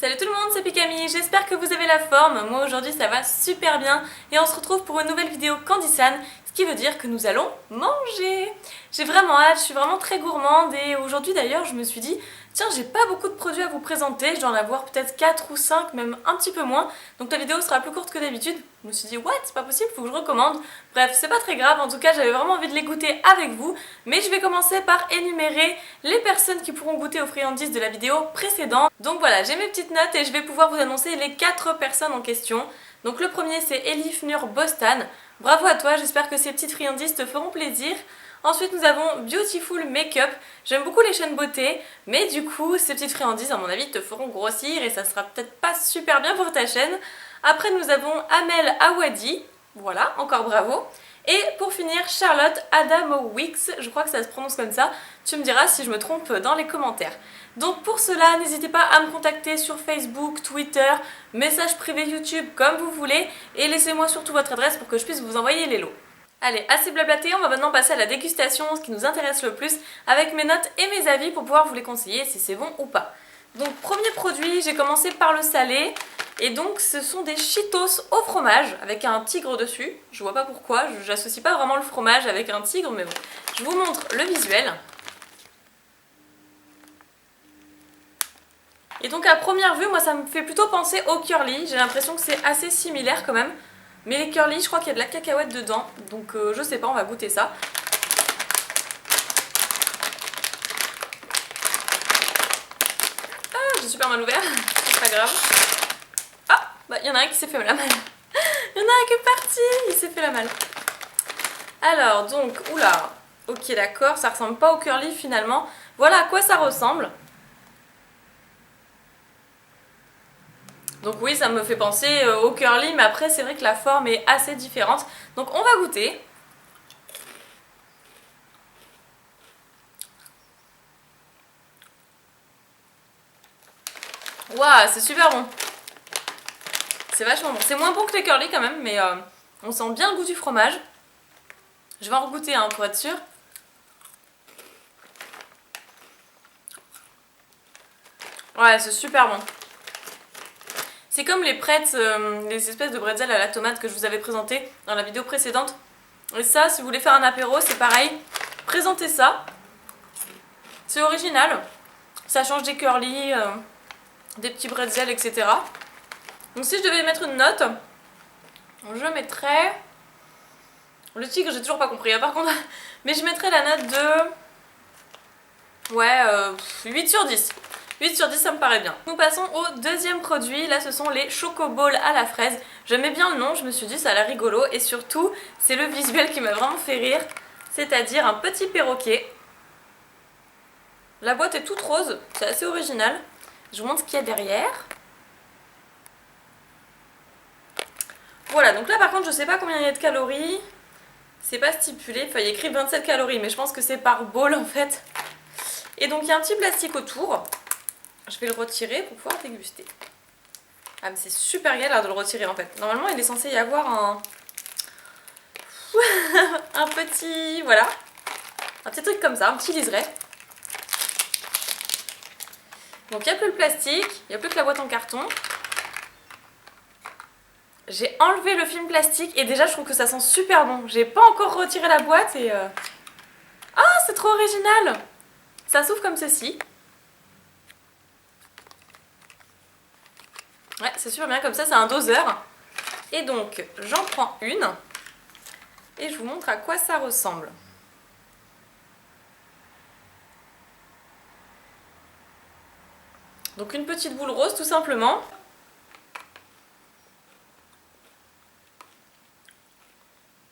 Salut tout le monde, c'est Pikami, j'espère que vous avez la forme. Moi aujourd'hui ça va super bien et on se retrouve pour une nouvelle vidéo Candysan, ce qui veut dire que nous allons manger. J'ai vraiment hâte, je suis vraiment très gourmande et aujourd'hui d'ailleurs je me suis dit tiens, j'ai pas beaucoup de produits à vous présenter, je dois en avoir peut-être 4 ou 5, même un petit peu moins, donc la vidéo sera plus courte que d'habitude. Je me suis dit what, c'est pas possible, faut que je recommande. Bref, c'est pas très grave, en tout cas j'avais vraiment envie de les goûter avec vous, mais je vais commencer par énumérer les personnes qui pourront goûter aux friandises de la vidéo précédente. Donc voilà, j'ai mes petites notes et je vais pouvoir vous annoncer les 4 personnes en question. Donc le premier c'est Elif Nur Bostan, bravo à toi, j'espère que ces petites friandises te feront plaisir. Ensuite nous avons Beautiful Makeup, j'aime beaucoup les chaînes beauté, mais du coup ces petites friandises à mon avis te feront grossir et ça sera peut-être pas super bien pour ta chaîne. Après nous avons Amel Awadi, voilà, encore bravo. Et pour finir Charlotte Adamowicz, je crois que ça se prononce comme ça, tu me diras si je me trompe dans les commentaires. Donc pour cela n'hésitez pas à me contacter sur Facebook, Twitter, message privé YouTube comme vous voulez et laissez-moi surtout votre adresse pour que je puisse vous envoyer les lots. Allez, assez blablaté, on va maintenant passer à la dégustation, ce qui nous intéresse le plus, avec mes notes et mes avis pour pouvoir vous les conseiller si c'est bon ou pas. Donc premier produit, j'ai commencé par le salé, et donc ce sont des Cheetos au fromage, avec un tigre dessus. Je vois pas pourquoi, j'associe pas vraiment le fromage avec un tigre, mais bon. Je vous montre le visuel. Et donc à première vue, moi ça me fait plutôt penser au curly, j'ai l'impression que c'est assez similaire quand même. Mais les curly, je crois qu'il y a de la cacahuète dedans, donc je sais pas, on va goûter ça. Ah, j'ai super mal ouvert, c'est pas grave. Ah, bah il y en a un qui s'est fait la malle. Il y en a un qui est parti, il s'est fait la malle. Alors donc, oula, ok d'accord, ça ressemble pas au curly finalement. Voilà à quoi ça ressemble. Donc oui, ça me fait penser au curly, mais après c'est vrai que la forme est assez différente. Donc on va goûter. Waouh, c'est super bon. C'est vachement bon. C'est moins bon que les curly quand même, mais on sent bien le goût du fromage. Je vais en regoûter hein, pour être sûre. Ouais, c'est super bon. C'est comme les pretzels, les espèces de bretzels à la tomate que je vous avais présenté dans la vidéo précédente. Et ça, si vous voulez faire un apéro, c'est pareil. Présentez ça. C'est original. Ça change des curly, des petits bretzels, etc. Donc si je devais mettre une note, je mettrais... Le tigre, j'ai toujours pas compris, hein, par contre. Mais je mettrais la note de... Ouais, 8 sur 10. 8 sur 10, ça me paraît bien. Nous passons au deuxième produit. Là, ce sont les Chocoballs à la fraise. J'aimais bien le nom, je me suis dit ça a l'air rigolo. Et surtout, c'est le visuel qui m'a vraiment fait rire. C'est-à-dire un petit perroquet. La boîte est toute rose, c'est assez original. Je vous montre ce qu'il y a derrière. Voilà, donc là par contre, je sais pas combien il y a de calories. C'est pas stipulé, enfin il y a écrit 27 calories, mais je pense que c'est par bowl en fait. Et donc il y a un petit plastique autour. Je vais le retirer pour pouvoir déguster. Ah mais c'est super galère de le retirer en fait. Normalement il est censé y avoir un... un petit... voilà. Un petit truc comme ça, un petit liseré. Donc il n'y a plus le plastique, il n'y a plus que la boîte en carton. J'ai enlevé le film plastique et déjà je trouve que ça sent super bon. J'ai pas encore retiré la boîte et... Ah, c'est trop original! Ça s'ouvre comme ceci. Ouais, c'est super bien comme ça, c'est un doseur. Et donc, j'en prends une. Et je vous montre à quoi ça ressemble. Donc une petite boule rose tout simplement.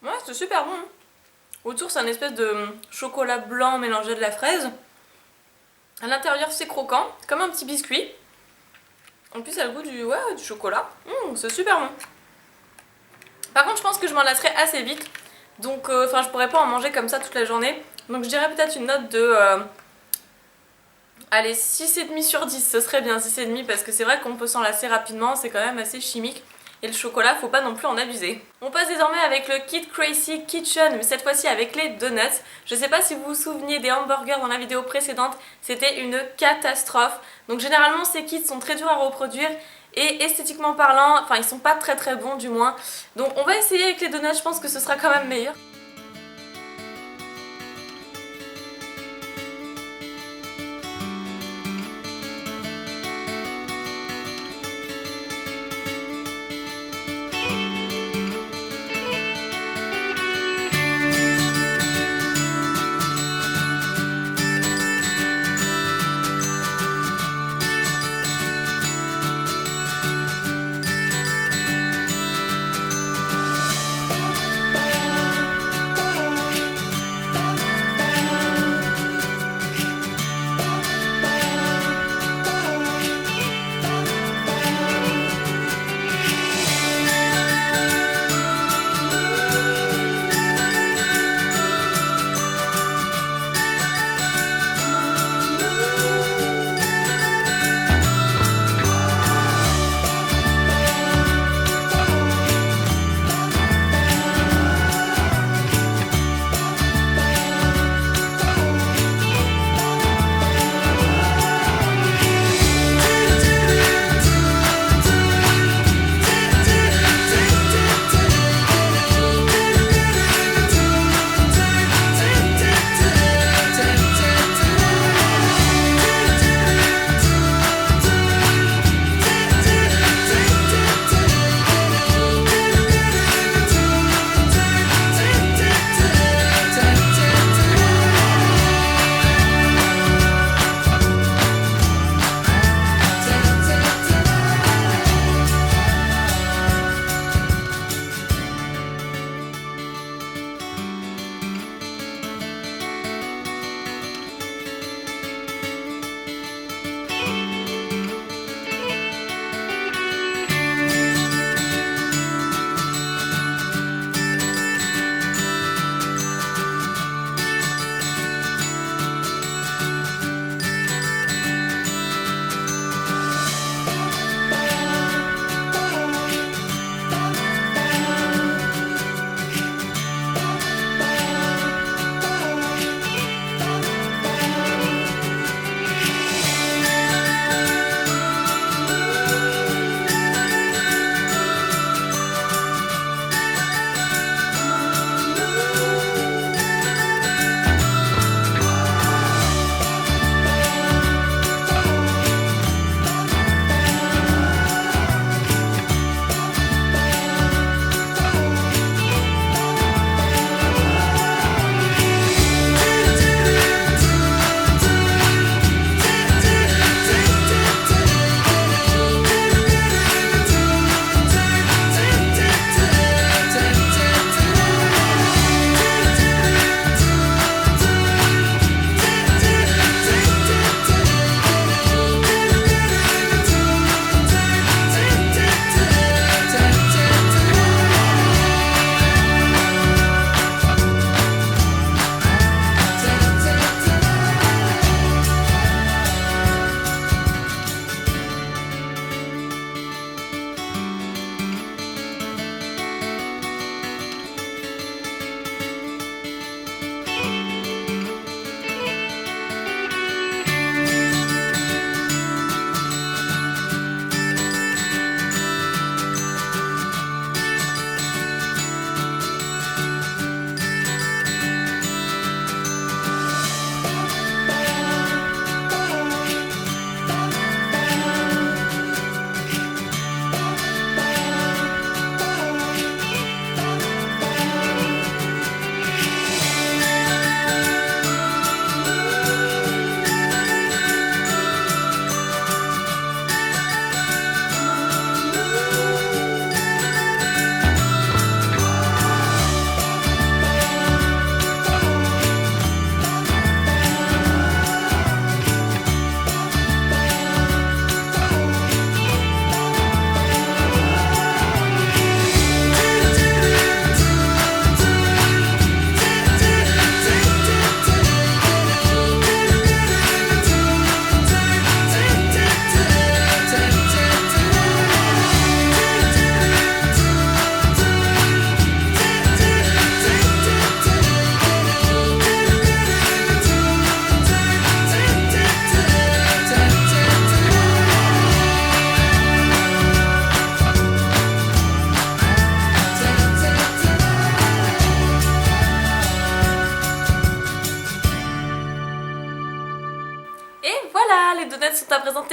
Ouais, c'est super bon. Autour, c'est un espèce de chocolat blanc mélangé à de la fraise. À l'intérieur, c'est croquant, comme un petit biscuit. En plus, ça a le goût du, ouais, du chocolat. C'est super bon. Par contre, je pense que je m'en lasserai assez vite. Donc, je pourrais pas en manger comme ça toute la journée. Donc, je dirais peut-être une note de... allez, 6,5 sur 10, ce serait bien 6,5 parce que c'est vrai qu'on peut s'en lasser rapidement, c'est quand même assez chimique. et le chocolat faut pas non plus en abuser. On passe désormais avec le Kid Crazy Kitchen, mais cette fois-ci avec les donuts. Je sais pas si vous vous souveniez des hamburgers dans la vidéo précédente, c'était une catastrophe. Donc généralement ces kits sont très durs à reproduire et esthétiquement parlant, enfin ils sont pas très bons du moins. Donc on va essayer avec les donuts, je pense que ce sera quand même meilleur.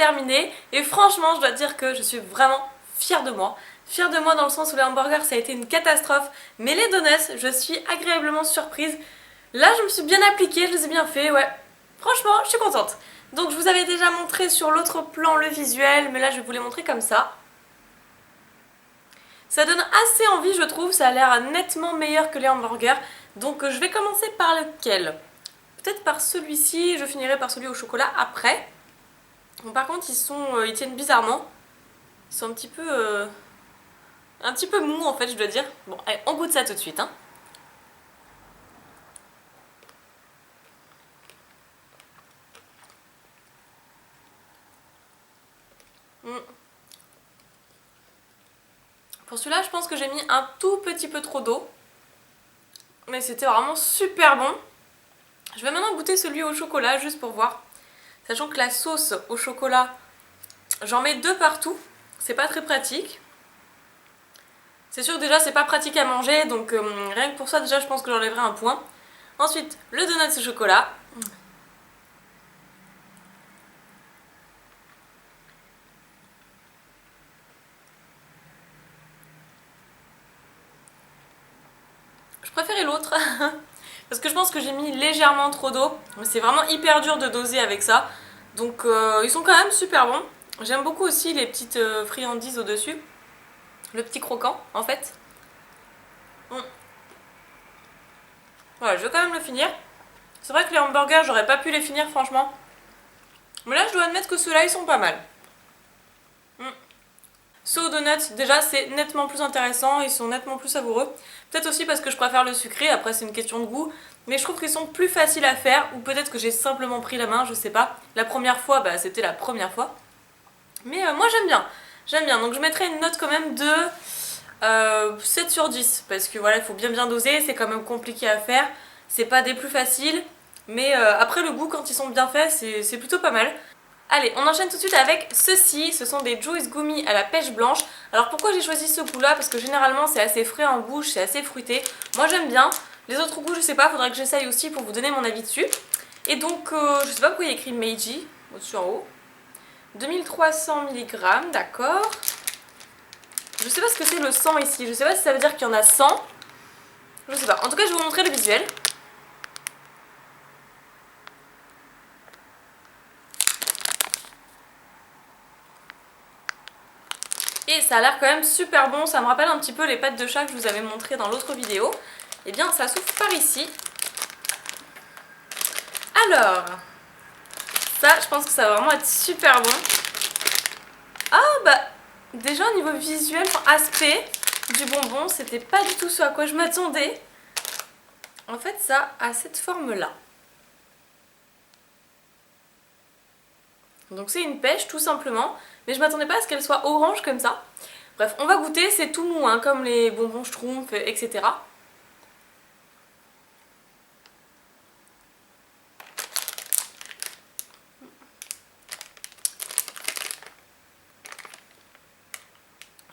terminé et franchement je dois dire que je suis vraiment fière de moi. Fière de moi dans le sens où les hamburgers ça a été une catastrophe, mais les donuts je suis agréablement surprise. Là je me suis bien appliquée, je les ai bien fait, ouais. Franchement je suis contente. Donc je vous avais déjà montré sur l'autre plan le visuel, mais là je vais vous les montrer comme ça. Ça donne assez envie je trouve, ça a l'air nettement meilleur que les hamburgers. Donc je vais commencer par lequel? Peut-être par celui-ci, je finirai par celui au chocolat après. Bon, par contre ils tiennent bizarrement. Ils sont un petit peu mous en fait je dois dire. Bon allez on goûte ça tout de suite hein. Pour celui-là je pense que j'ai mis un tout petit peu trop d'eau. Mais c'était vraiment super bon. Je vais maintenant goûter celui au chocolat juste pour voir. Sachant que la sauce au chocolat, j'en mets 2 partout. C'est pas très pratique. C'est sûr que déjà c'est pas pratique à manger, donc rien que pour ça déjà je pense que j'enlèverai un point. Ensuite le donut au chocolat. Je préférais l'autre. Parce que je pense que j'ai mis légèrement trop d'eau. C'est vraiment hyper dur de doser avec ça. Donc ils sont quand même super bons. J'aime beaucoup aussi les petites friandises au-dessus. Le petit croquant en fait. Voilà, je vais quand même le finir. C'est vrai que les hamburgers, j'aurais pas pu les finir franchement. Mais là, je dois admettre que ceux-là, ils sont pas mal. Ceux aux donuts, déjà, c'est nettement plus intéressant. Ils sont nettement plus savoureux. Peut-être aussi parce que je préfère le sucré. Après, c'est une question de goût. Mais je trouve qu'ils sont plus faciles à faire. Ou peut-être que j'ai simplement pris la main, je sais pas. La première fois, bah, c'était la première fois. Mais moi, j'aime bien. J'aime bien. Donc, je mettrai une note quand même de 7 sur 10. Parce que voilà, il faut bien doser. C'est quand même compliqué à faire. C'est pas des plus faciles. Mais après, le goût, quand ils sont bien faits, c'est plutôt pas mal. Allez, on enchaîne tout de suite avec ceci. Ce sont des Joy's Gummy à la pêche blanche. Alors pourquoi j'ai choisi ce goût-là? Parce que généralement c'est assez frais en bouche, c'est assez fruité. Moi j'aime bien. Les autres goûts, je sais pas, faudrait que j'essaye aussi pour vous donner mon avis dessus. Et donc, je sais pas pourquoi il y a écrit Meiji au-dessus en haut. 2300 mg, d'accord. Je sais pas ce que c'est le 100 ici. Je sais pas si ça veut dire qu'il y en a 100. Je sais pas. En tout cas, je vais vous montrer le visuel. Et ça a l'air quand même super bon, ça me rappelle un petit peu les pâtes de chat que je vous avais montré dans l'autre vidéo. Et bien ça s'ouvre par ici. Alors, ça je pense que ça va vraiment être super bon. Ah bah, déjà au niveau visuel, aspect du bonbon, c'était pas du tout ce à quoi je m'attendais. En fait ça a cette forme là. Donc c'est une pêche tout simplement, mais je m'attendais pas à ce qu'elle soit orange comme ça. Bref, on va goûter, c'est tout mou, hein, comme les bonbons Schtroumpf, etc.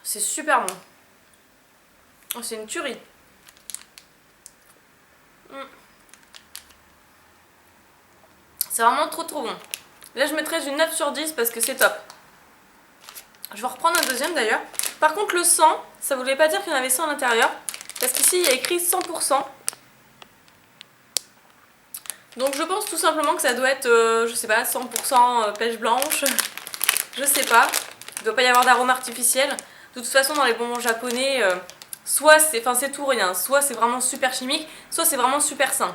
C'est super bon. Oh, c'est une tuerie. C'est vraiment trop bon. Là je mettrais une 9 sur 10 parce que c'est top. Je vais en reprendre un deuxième d'ailleurs. Par contre le 100, ça voulait pas dire qu'il y en avait 100 à l'intérieur. Parce qu'ici il y a écrit 100%. Donc je pense tout simplement que ça doit être, je sais pas, 100% pêche blanche. Je sais pas. Il doit pas y avoir d'arôme artificiel. De toute façon dans les bonbons japonais, soit c'est tout ou rien. Soit c'est vraiment super chimique, soit c'est vraiment super sain.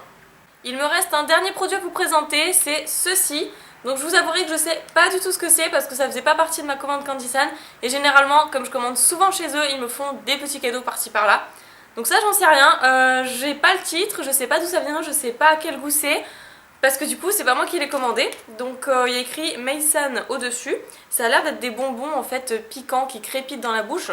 Il me reste un dernier produit à vous présenter, c'est ceci. Donc je vous avouerai que je sais pas du tout ce que c'est parce que ça faisait pas partie de ma commande Candysan. Et généralement, comme je commande souvent chez eux, ils me font des petits cadeaux par-ci par-là. Donc ça j'en sais rien, j'ai pas le titre, je sais pas d'où ça vient, je sais pas à quel goût c'est. Parce que du coup c'est pas moi qui l'ai commandé. Donc il y a écrit Meisan au dessus. Ça a l'air d'être des bonbons en fait piquants qui crépitent dans la bouche.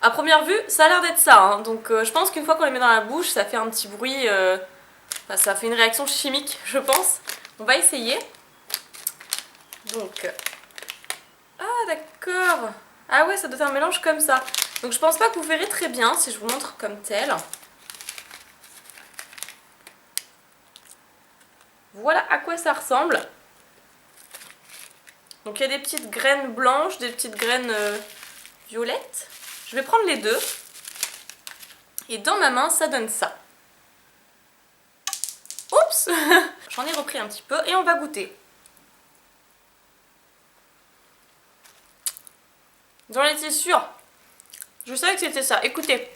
A première vue, ça a l'air d'être ça, hein. Donc je pense qu'une fois qu'on les met dans la bouche, ça fait un petit bruit, enfin, ça fait une réaction chimique, je pense. On va essayer. Donc, ah d'accord. Ah ouais, ça doit être un mélange comme ça. Donc je pense pas que vous verrez très bien si je vous montre comme tel. voilà à quoi ça ressemble. Donc il y a des petites graines blanches, des petites graines violettes. Je vais prendre les deux. Et dans ma main, ça donne ça. Oups. J'en ai repris un petit peu et on va goûter. J'en étais sûre. Je savais que c'était ça. Écoutez.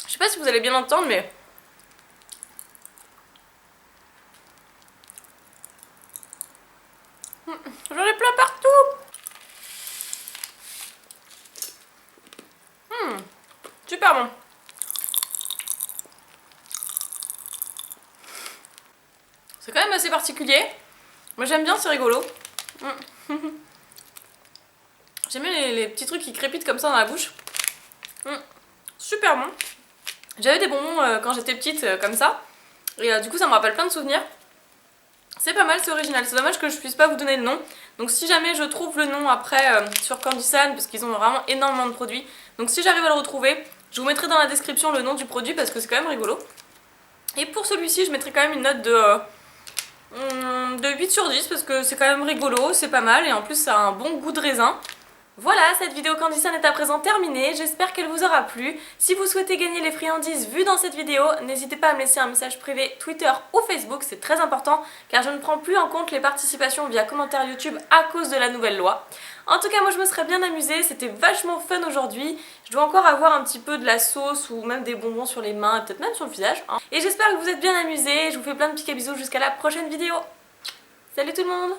Je sais pas si vous allez bien entendre, mais... j'en ai plein partout. Super bon. C'est quand même assez particulier. Moi j'aime bien, c'est rigolo. J'aime bien les petits trucs qui crépitent comme ça dans la bouche. Super bon. J'avais des bonbons quand j'étais petite comme ça. Et du coup ça me rappelle plein de souvenirs. C'est pas mal, c'est original. C'est dommage que je puisse pas vous donner le nom. Donc si jamais je trouve le nom après sur Candysan, parce qu'ils ont vraiment énormément de produits. Donc si j'arrive à le retrouver, je vous mettrai dans la description le nom du produit parce que c'est quand même rigolo. Et pour celui-ci, je mettrai quand même une note de 8 sur 10 parce que c'est quand même rigolo, c'est pas mal et en plus ça a un bon goût de raisin. Voilà, cette vidéo Candysan est à présent terminée, j'espère qu'elle vous aura plu. Si vous souhaitez gagner les friandises vues dans cette vidéo, n'hésitez pas à me laisser un message privé Twitter ou Facebook, c'est très important car je ne prends plus en compte les participations via commentaire YouTube à cause de la nouvelle loi. En tout cas, moi je me serais bien amusée, c'était vachement fun aujourd'hui. Je dois encore avoir un petit peu de la sauce ou même des bonbons sur les mains, peut-être même sur le visage. Et j'espère que vous êtes bien amusés, je vous fais plein de petits bisous jusqu'à la prochaine vidéo. Salut tout le monde!